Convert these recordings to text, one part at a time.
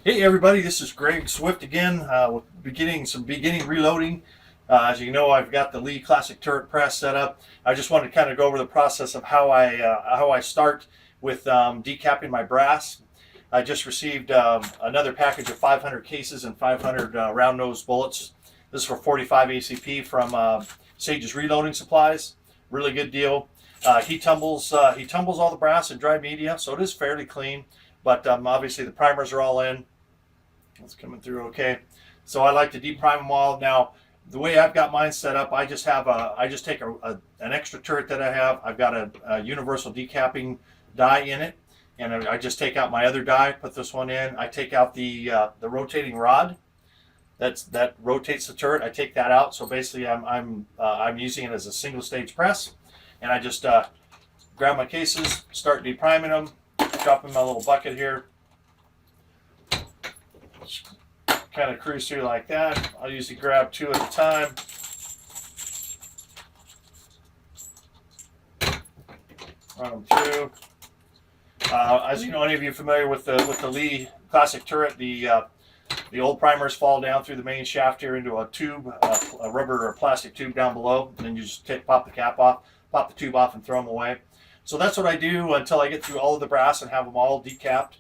Hey everybody, this is Greg Swift again, with beginning reloading. As you know, I've got the Lee Classic Turret Press set up. I just wanted to kind of go over the process of how I start with decapping my brass. I just received another package of 500 cases and 500 round nose bullets. This is for 45 ACP from Sage's Reloading Supplies. Really good deal. He tumbles all the brass in dry media, so it is fairly clean. But obviously the primers are all in. It's coming through okay. So I like to deprime them all. Now, the way I've got mine set up, I just take an extra turret that I have. I've got a universal decapping die in it, and I just take out my other die, put this one in. I take out the rotating rod that rotates the turret. I take that out. So basically, I'm using it as a single stage press, and I just grab my cases, start depriming them, drop in my little bucket here. Kind of cruise through like that. I'll usually grab two at a time. Run them through. As you know, any of you familiar with the Lee Classic Turret, the old primers fall down through the main shaft here into a tube, a rubber or plastic tube down below, and then you just pop the cap off, pop the tube off, and throw them away. So that's what I do until I get through all of the brass and have them all decapped.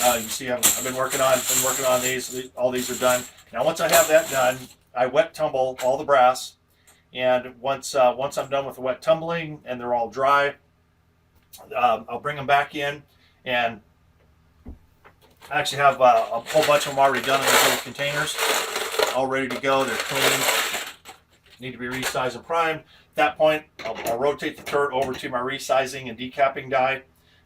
You see, I've been working on these. All these are done. Now, once I have that done, I wet tumble all the brass, and once I'm done with the wet tumbling and they're all dry, I'll bring them back in, and I actually have a whole bunch of them already done in these little containers, all ready to go. They're clean, need to be resized and primed. At that point, I'll rotate the turret over to my resizing and decapping die.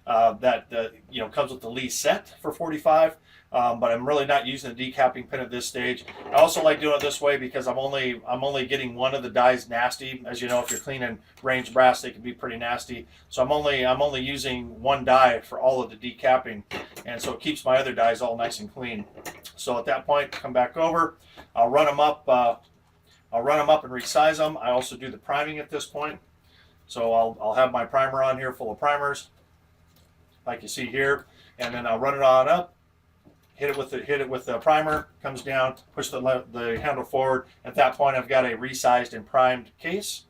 That comes with the Lee set for 45, but I'm really not using the decapping pin at this stage. I also like doing it this way because I'm only getting one of the dies nasty. As you know, if you're cleaning range brass, they can be pretty nasty. So I'm only using one die for all of the decapping, and so it keeps my other dies all nice and clean. So at that point, come back over. I'll run them up. I'll run them up and resize them. I also do the priming at this point. So I'll have my primer on here full of primers, like you see here, and then I'll run it on up, hit it with the primer, comes down, push the handle forward. At that point, I've got a resized and primed case,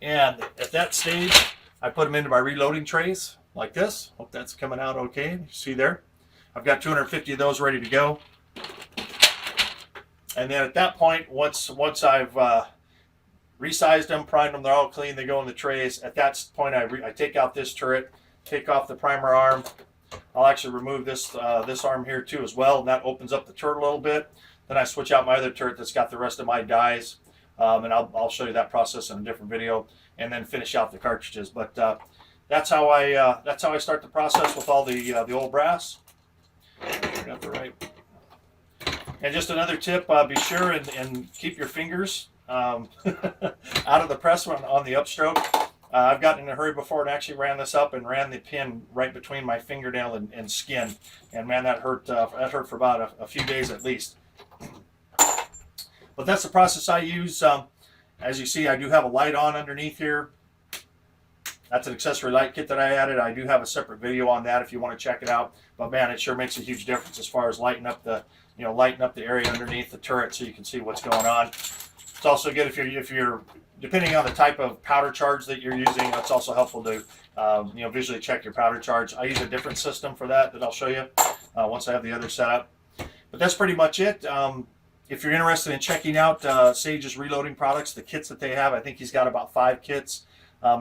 and at that stage, I put them into my reloading trays like this. Hope that's coming out okay. You see there, I've got 250 of those ready to go. And then at that point, once I've resized them, primed them, they're all clean, they go in the trays. At that point, I take out this turret, take off the primer arm. I'll actually remove this arm here too as well, and that opens up the turret a little bit. Then I switch out my other turret that's got the rest of my dies, and I'll show you that process in a different video, and then finish out the cartridges. But that's how I start the process with all the old brass. Got the right. And just another tip: be sure and keep your fingers out of the press on the upstroke. I've gotten in a hurry before and actually ran this up and ran the pin right between my fingernail and skin, and man, that hurt. That hurt for about a few days at least. But that's the process I use. As you see, I do have a light on underneath here. That's an accessory light kit that I added. I do have a separate video on that if you want to check it out. But man, it sure makes a huge difference as far as lighting up the area underneath the turret so you can see what's going on. It's also good if you're depending on the type of powder charge that you're using. That's also helpful to visually check your powder charge. I use a different system for that I'll show you once I have the other set up. But that's pretty much it. If you're interested in checking out Sage's reloading products, the kits that they have, I think he's got about 5 kits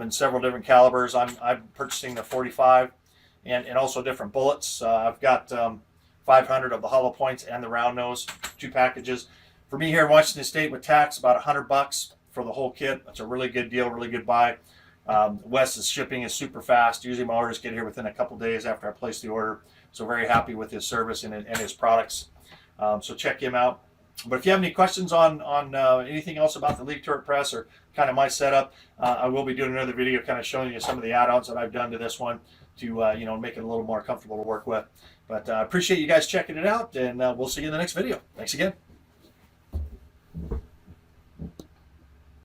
in several different calibers. I'm purchasing the 45 and also different bullets. I've got 500 of the hollow points and the round nose, 2 packages. For me here in Washington State with tax, about $100 for the whole kit. That's a really good deal, really good buy. Wes's shipping is super fast. Usually my orders get here within a couple days after I place the order. So very happy with his service and his products. So check him out. But if you have any questions on anything else about the Lee Turret Press or kind of my setup, I will be doing another video kind of showing you some of the add-ons that I've done to this one to make it a little more comfortable to work with. But I appreciate you guys checking it out, and we'll see you in the next video. Thanks again.